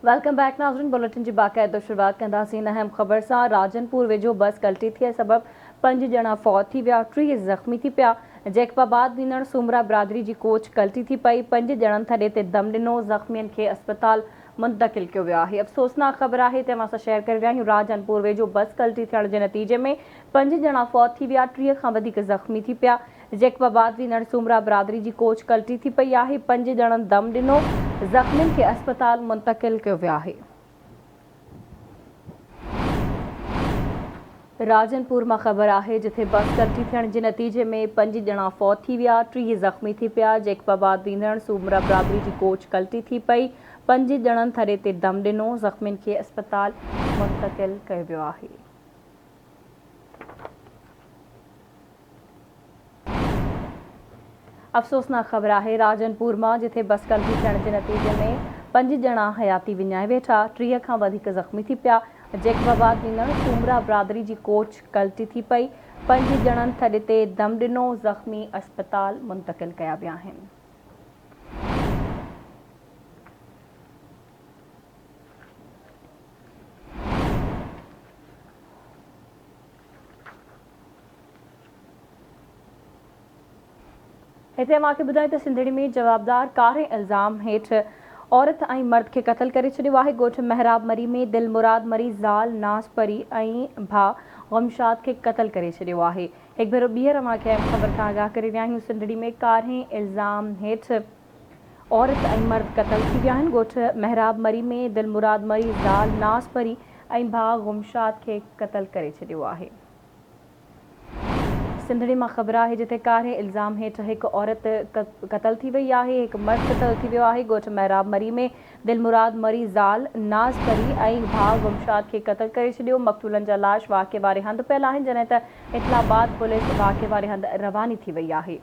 Welcome back नाज़रीन। Bulletin जी बाक़ायदा शुरुआत कंदासीं अहम ख़बर सां। राजनपुर वेझो बस कल्टी थियण सबब 5 ॼणा फौत थी विया, 30 ज़ख़्मी थी पिया। जैकबाबाद वञण सुमरा बिरादरी जी कोच कल्टी थी पई। 5 ॼणनि थॾे ते दम ॾिनो, ज़ख़्मियुनि खे अस्पताल मुंतक़िल कयो वियो आहे। अफ़सोसनाक ख़बर आहे, तंहिं सां शेयर करे रहिया आहियूं। राजनपुर वेझो बस कल्टी थियण जे नतीजे में 5 ॼणा फौत थी विया, 30 खां वधीक ज़ख़्मी थी पिया। जैकबाबाद वञण सुमरा बिरादरी जी कोच कल्टी थी पई आहे। 5 ॼणनि दम ॾिनो, ज़ख़्मियुनि खे अस्पताल मुंतक़िल कयो वियो आहे। राजनपुर मां ख़बर आहे, जिथे बस कल्टी थियण जे नतीजे में 5 ॼणा फौत थी विया, 30 ज़ख़्मी थी पिया। जैकबाबाद वञण सुमरा बिरादरी जी कोच कल्टी थी पई। 5 ॼणनि थॾे ते दम ॾिनो, ज़ख़्मियुनि खे अस्पताल मुंतक़िल कयो वियो आहे। अफ़सोसनाक ख़बर आहे, राजनपुर मां जिथे बस कल्टी थियण जे नतीजे में 5 ॼणा हयाती विञाए वेठा, 30 खां वधीक ज़ख़्मी थी पिया। जैकबाबाद वञण सुमरा बिरादरी जी कोच कल्टी थी पई। 5 ॼणनि थॾे ते दम ॾिनो, ज़ख़्मी अस्पताल मुंतक़िल कया विया आहिनि। हिते मूंखे ॿुधायो त सिंधड़ी में जवाबदार कारे इल्ज़ाम हेठि औरत ऐं मर्द खे क़तल करे छॾियो आहे। ॻोठ महराब मरी में दिलमुराद मरी ज़ाल नाज़ परी ऐं भाउ ग़मशाद खे क़तल करे छॾियो आहे। हिकु भेरो ॿीहर मूंखे अहम ख़बर खां आगाह करे रहिया आहियूं। सिंधड़ी में कारे इल्ज़ाम हेठि औरत ऐं मर्द क़तल थी विया आहिनि। ॻोठ महराब मरी में दिलमुराद मरी ज़ाल नाज़ परी ऐं भाउ ग़मशाद खे क़तल करे छॾियो आहे। सिंधड़ी मां ख़बर आहे, जिथे कारे इल्ज़ाम हेठि हिकु औरत क़तल थी वई आहे, हिकु मर्द क़तल थी वियो आहे। ॻोठ महराब मरी में दिलमुराद मरी ज़ाल नाज़ परी ऐं भाउ ग़मशाद खे क़तल करे छॾियो। मक़तूलनि जा लाश वाक़े वारे हंधि पियल आहिनि, जॾहिं त इस्लामाबाद पुलिस वाक़े वारे हंधि रवानी थी वई आहे।